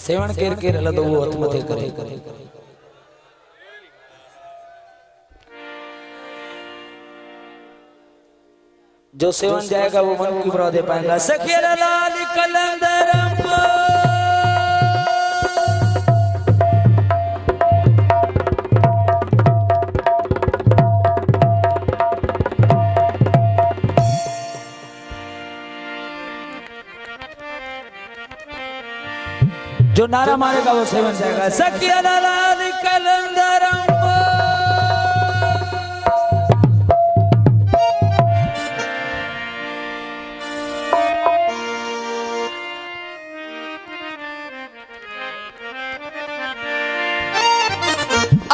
सेवण केर केर हलंदो वो हथ मथे करे जो सेवन जाएगा वो मन की मुरादें पाएगा। सखीर लाल कलंदरम जो नारा मारेगा वो सेवन जाएगा। सखीर लाल कलंदरम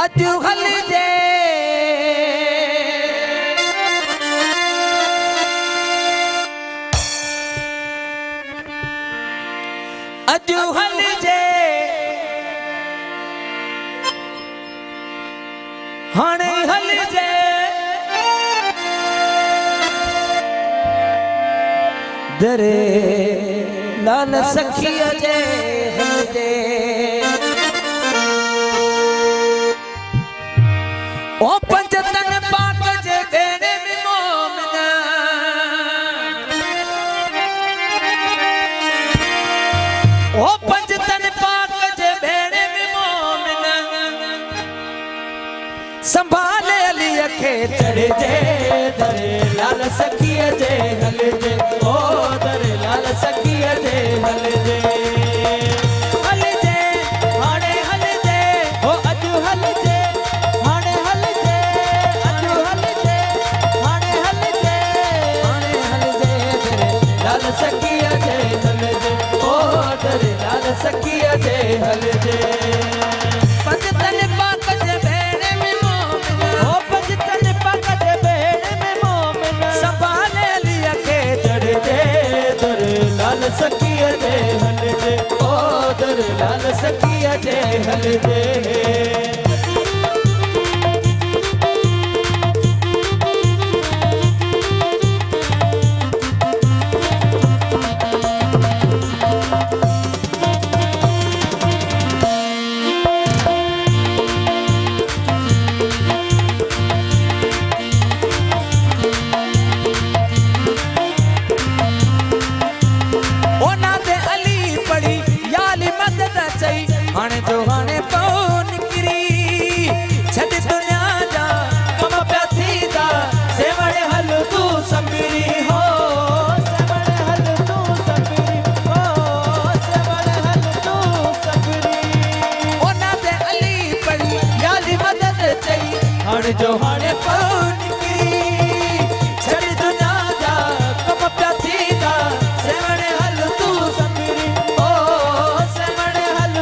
अजू हल जे अजू हल जे हाणे हल जे दरे लाल सखी जे हल जे ओ पंचतन पाक जे बेड़े में मोमना ओ पंचतन पाक जे बेड़े में मोमना संभाले अली अखे चढ़े जे दरे लाल सखी जे हल जे ओ दरे लाल सखी जे हल जे हल जे हाणे हल जे ओ अजू हल जे सखिया जे हल जे ओ दरे लाल सखिया जे हल जे पंचतन पाक जे बेड़े में मोमना ओ पंचतन पाक जे बेड़े में मोमना संभाले लिया के चढ़ जे दरे लाल सखिया जे हल जे ओ दरे लाल सखिया जे हल जे हाणे जो हाणे पौन किरी छद दुनिया जा कम प्या थींदा सेवणे हल तू संबिरी हो सेवणे हल तू संबिरी हो सेवणे हल तू संबिरी ओ ना दे अली पड़ी याली मदद चई हाणे जो हाणे पौन किरी छद दुनिया जा कम प्या थींदा सेवणे हल तू संबिरी हो सेवणे हल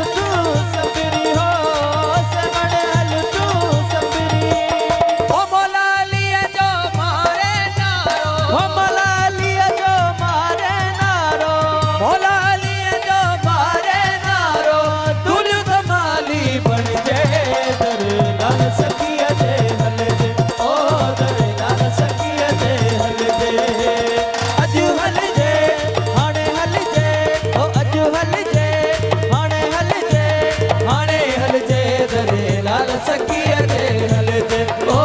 सखिया जे हल जे ओ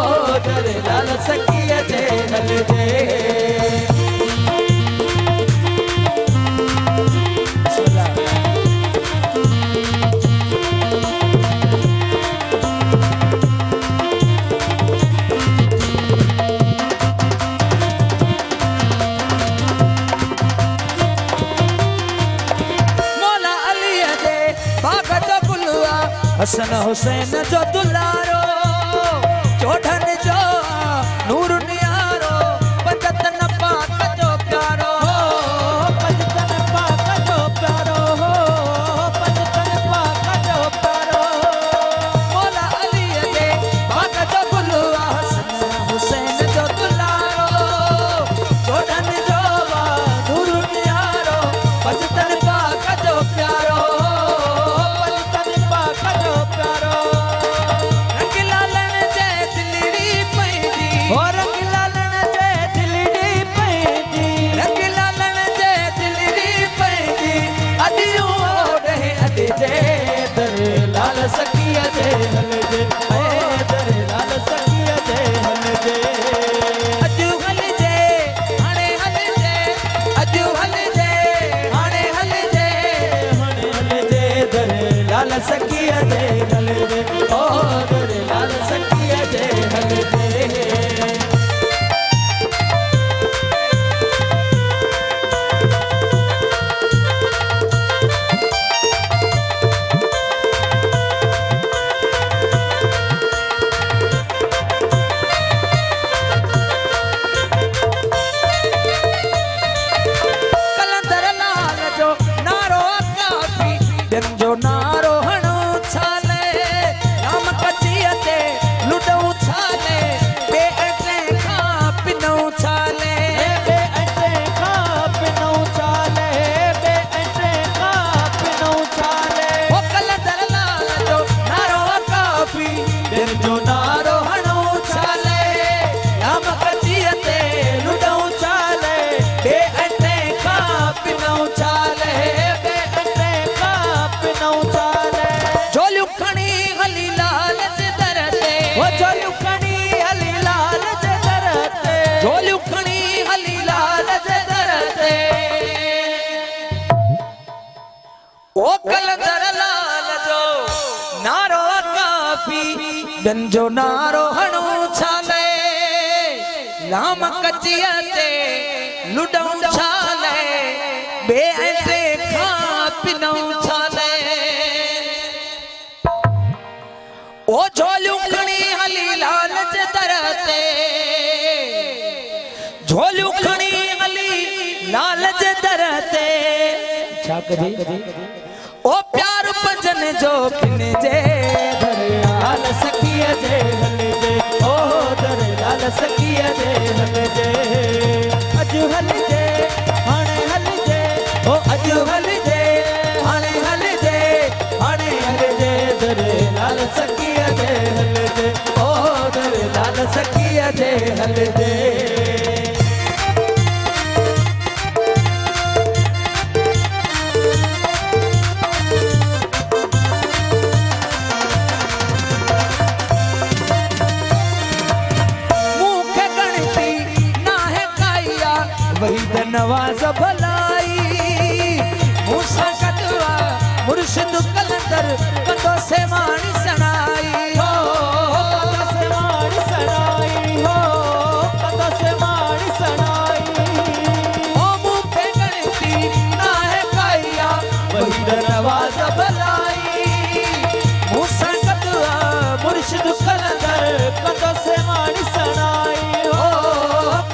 दरे लाल सखिया जे हल जे हसन हुसैन जो दुलारो चौधन जो नूर नियारो पंचतन पाक जो प्यारो पंचतन पाक जो प्यारो पंचतन पाक जो प्यारो मौला अली दे पाक जो बुलवा हसन हुसैन जो दुलारो चौधन जो नूर नियारो पंचतन पाक जो प्यारो जे दर लाल सखिया जे हल जे दर लाल सखिया जे हल जे अजू हल जे हाणे हल जे अजू हल जे हाणे हल जे दर लाल सखिया जे हल जे ओ दर लाल सखिया जे हल जे जो नारो हणो छाले राम कचिया ते लुडो छाले बे अटे खा पिनो छाले बे अटे खा पिनो छाले बे अटे खा पिनो छाले ओ कलंदर लाल जो नारो काफी दिन जो नारो हणो छाले राम कचिया ते लुडो छाले बे अटे खा पिनो छाले ओ कलंदर लाल जो नारो काफी बिन जो नारो हणो छाले राम कचिया ते लुडो छाले बे अटे खा पिनो छाले ओ झोलियूं खणी हली लाल जे दर ते झोलियूं खणी हली लाल जे दर ते छा कजे ओ प्यार भजन जो पिन जे दर लाल सखिया जे हल जे ओ दर लाल सखिया जे हल जे अज हल जे हाणे हल जे ओ अज हल जे हाणे हल जे हाणे हल जे दर लाल सखिया जे हल जे ओ दर लाल सखिया जे हल जे वही नवाज भलाई मूसा कटवा मुर्शिद कलंदर कदो से माणी सनाई हो कदो से माणी सनाई हो कदो से माणी सनाई ओ मुखे गणती ना है काया वही नवाज भलाई मूसा कटवा मुर्शिद कलंदर कदो से माणी सनाई हो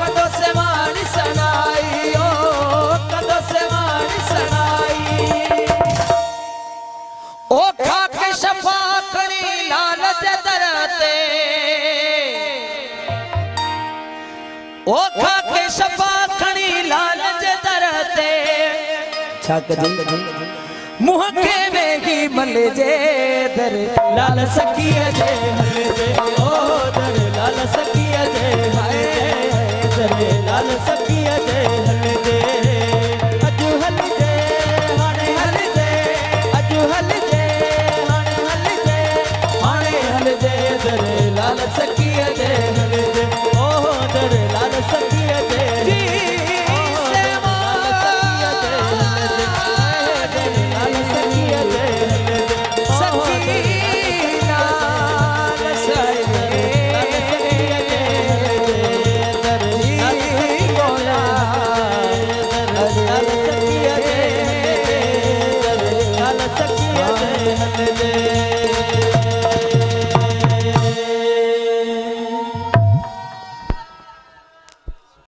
कदो से माणी सनाई ओ खाके शफा खणी लाल जे दर ते ओ खाके शफा खणी लाल जे दर ते छा कजे मुंह के वेही मल जे दर लाल सखिया जे हल जे ओ दर लाल सखिया जे हल जे दर लाल सखिया जे हल जे अज हल जे हाणे हल जे अज हल जे दर लाल सखी